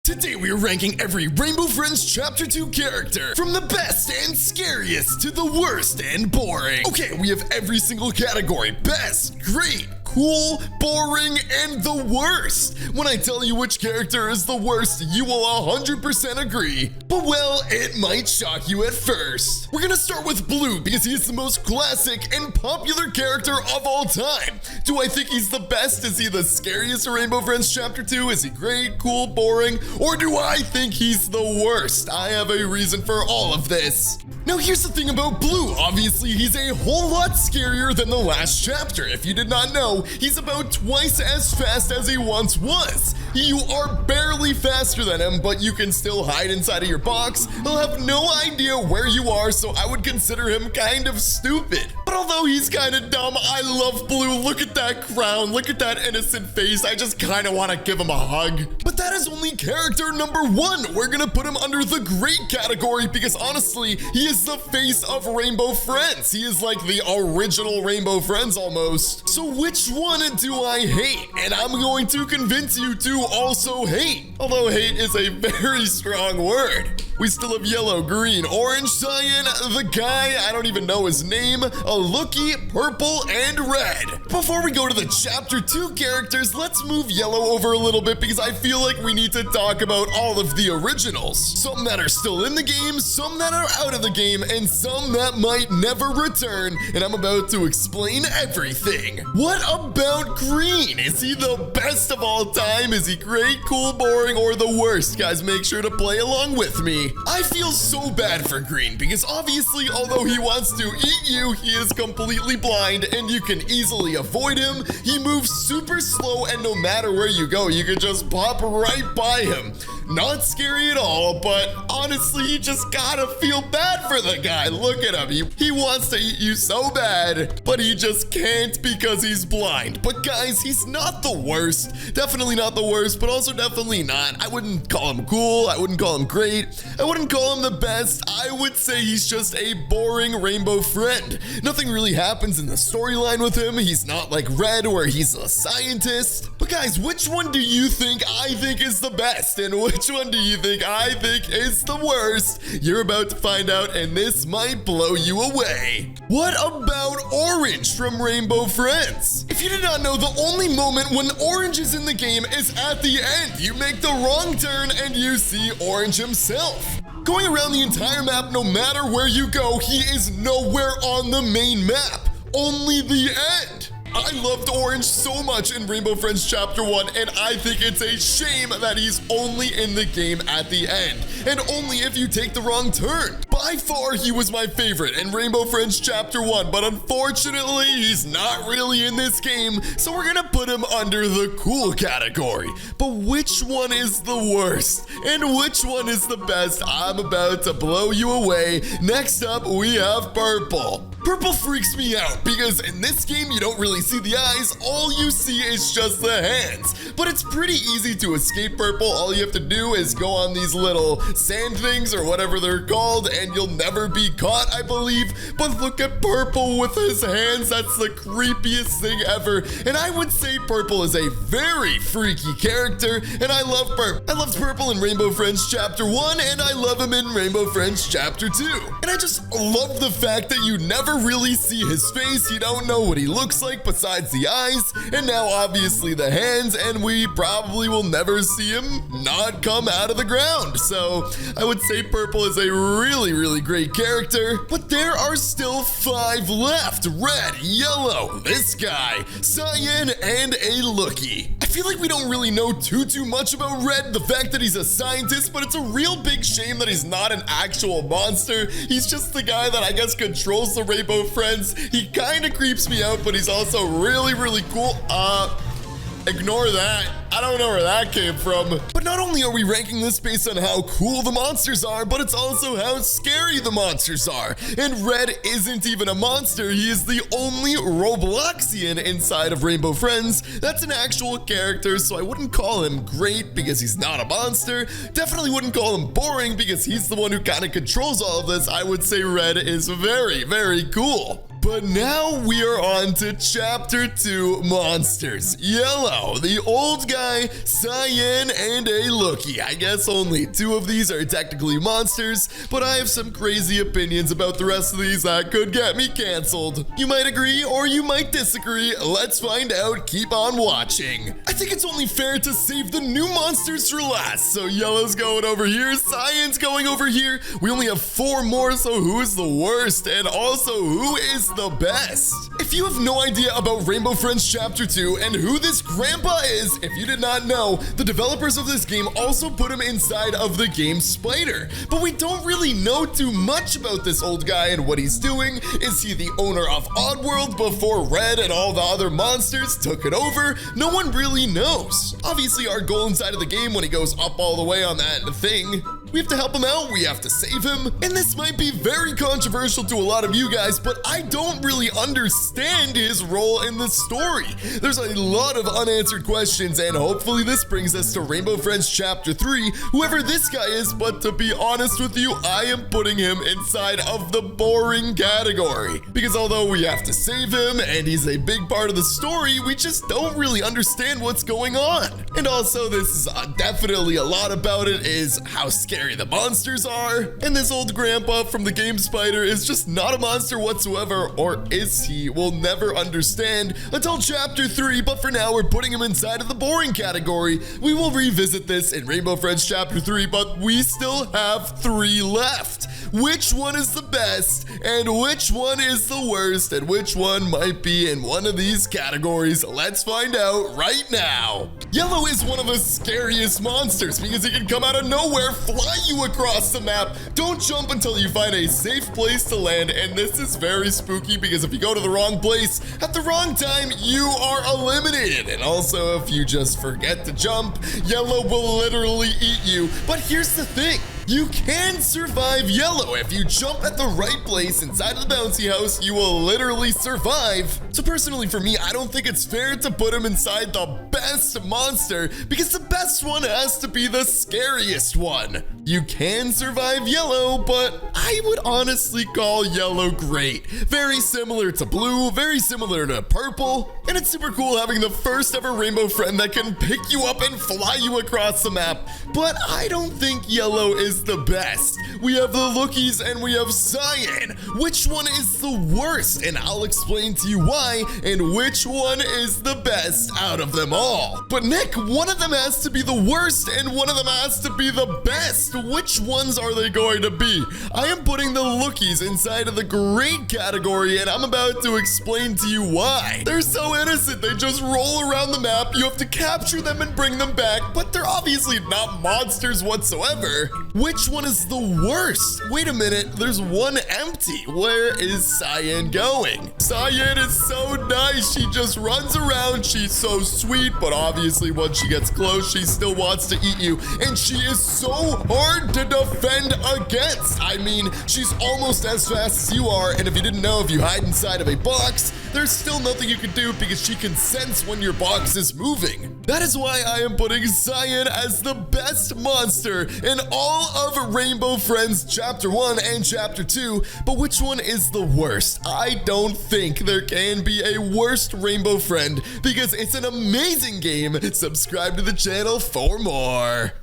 Today we are ranking every Rainbow Friends Chapter 2 character, from the best and scariest to the worst and boring. Okay, we have every single category: best, great, cool, boring, and the worst. When I tell you which character is the worst, you will 100% agree. But well, it might shock you at first. We're gonna start with Blue because he is the most classic and popular character of all time. Do I think he's the best? Is he the scariest of Rainbow Friends Chapter 2? Is he great, cool, boring? Or do I think he's the worst? I have a reason for all of this. Now here's the thing about Blue. Obviously, he's a whole lot scarier than the last chapter. If you did not know, he's about twice as fast as he once was. You are barely faster than him, but you can still hide inside of your box. He'll have no idea where you are, so I would consider him kind of stupid. But although he's kind of dumb, I love Blue. Look at that crown. Look at that innocent face. I just kind of want to give him a hug. But that is only character number 1. We're going to put him under the great category because honestly, he is the face of Rainbow Friends. He is like the original Rainbow Friends almost. So which one do I hate? And I'm going to convince you to also hate. Although hate is a very strong word. We still have yellow, green, orange, cyan, the guy, I don't even know his name, a lookie, purple, and red. Before we go to the Chapter 2 characters, let's move yellow over a little bit because I feel like we need to talk about all of the originals. Some that are still in the game, some that are out of the game, and some that might never return, and I'm about to explain everything. What about green? Is he the best of all time? Is he great, cool, boring, or the worst? Guys, make sure to play along with me. I feel so bad for Green because obviously, although he wants to eat you, he is completely blind and you can easily avoid him. He moves super slow and no matter where you go, you can just pop right by him. Not scary at all, but honestly, you just gotta feel bad for the guy. Look at him. He wants to eat you so bad, but he just can't because he's blind. But guys, he's not the worst. Definitely not the worst, but also definitely not. I wouldn't call him cool. I wouldn't call him great. I wouldn't call him the best. I would say he's just a boring Rainbow Friend. Nothing really happens in the storyline with him. He's not like Red where he's a scientist. But guys, which one do you think I think is the best? And which one do you think I think is the worst? You're about to find out, and this might blow you away. What about Orange from Rainbow Friends? If you did not know, the only moment when Orange is in the game is at the end. You make the wrong turn and you see Orange himself. Going around the entire map, no matter where you go, he is nowhere on the main map. Only the end. I loved Orange so much in Rainbow Friends Chapter 1, and I think it's a shame that he's only in the game at the end, and only if you take the wrong turn. By far, he was my favorite in Rainbow Friends Chapter 1, but unfortunately, he's not really in this game, so we're gonna put him under the cool category. But which one is the worst, and which one is the best? I'm about to blow you away. Next up, we have Purple. Purple freaks me out because in this game, you don't really see the eyes. All you see is just the hands. But it's pretty easy to escape Purple. All you have to do is go on these little sand things or whatever they're called, and you'll never be caught, I believe. But look at Purple with his hands. That's the creepiest thing ever. And I would say Purple is a very freaky character, and I love Purple. I loved Purple in Rainbow Friends Chapter 1, and I love him in Rainbow Friends Chapter 2. And I just love the fact that you never really see his face. You don't know what he looks like besides the eyes, and now obviously the hands, and we probably will never see him not come out of the ground. So I would say Purple is a really great character, but there are still 5 left: red, yellow, this guy, cyan, and a lookie. I feel like we don't really know too much about Red, the fact that he's a scientist, but it's a real big shame that he's not an actual monster. He's just the guy that I guess controls the Rainbow Friends. He kind of creeps me out, but he's also really cool. Ignore that. I don't know where that came from. But not only are we ranking this based on how cool the monsters are, but it's also how scary the monsters are. And Red isn't even a monster. He is the only Robloxian inside of Rainbow Friends that's an actual character, so I wouldn't call him great because he's not a monster. Definitely wouldn't call him boring because he's the one who kind of controls all of this. I would say Red is very cool. But now we are on to Chapter 2 Monsters. Yellow, the old guy, Cyan, and a lookie. I guess only 2 of these are technically monsters, but I have some crazy opinions about the rest of these that could get me canceled. You might agree or you might disagree. Let's find out. Keep on watching. I think it's only fair to save the new monsters for last. So Yellow's going over here, Cyan's going over here. We only have 4 more, so who is the worst? And also, who is the best? If you have no idea about Rainbow Friends Chapter 2 and who this grandpa is, if you did not know, the developers of this game also put him inside of the game Spider. But we don't really know too much about this old guy and what he's doing. Is he the owner of Oddworld before Red and all the other monsters took it over? No one really knows. Obviously, our goal inside of the game when he goes up all the way on that thing, we have to help him out, we have to save him, and this might be very controversial to a lot of you guys, but I don't really understand his role in the story. There's a lot of unanswered questions, and hopefully this brings us to Rainbow Friends Chapter 3, whoever this guy is, but to be honest with you, I am putting him inside of the boring category. Because although we have to save him, and he's a big part of the story, we just don't really understand what's going on. And also, this is definitely a lot about it, is how scary the monsters are, and this old grandpa from the game Spider is just not a monster whatsoever, or is he? We'll never understand until Chapter 3, but for now we're putting him inside of the boring category. We will revisit this in Rainbow Friends Chapter 3, but we still have 3 left. Which one is the best, and which one is the worst, and which one might be in one of these categories? Let's find out right now. Yellow is one of the scariest monsters because he can come out of nowhere, fly you across the map. Don't jump until you find a safe place to land, and this is very spooky because if you go to the wrong place at the wrong time, you are eliminated. And also, if you just forget to jump, Yellow will literally eat you. But here's the thing. You can survive Yellow. If you jump at the right place inside of the bouncy house, you will literally survive. So personally for me, I don't think it's fair to put him inside the best monster because the best one has to be the scariest one. You can survive Yellow, but I would honestly call Yellow great. Very similar to Blue, very similar to Purple, and it's super cool having the first ever Rainbow Friend that can pick you up and fly you across the map. But I don't think Yellow is the best. We have the Lookies and we have Cyan. Which one is the worst? And I'll explain to you why, and which one is the best out of them all. But Nick, one of them has to be the worst and one of them has to be the best. Which ones are they going to be? I am putting the Lookies inside of the great category, and I'm about to explain to you why. They're so innocent. They just roll around the map. You have to capture them and bring them back, but they're obviously not monsters whatsoever. Which one is the worst? Wait a minute, there's one empty. Where is Cyan going? Cyan is so nice. She just runs around. She's so sweet, but obviously once she gets close, she still wants to eat you. And she is so hard to defend against. I mean, she's almost as fast as you are. And if you didn't know, if you hide inside of a box, there's still nothing you can do because she can sense when your box is moving. That is why I am putting Cyan as the best monster in all of Rainbow Friends Chapter 1 and Chapter 2. But which one is the worst? I don't think there can be a worst Rainbow Friend because it's an amazing game. Subscribe to the channel for more.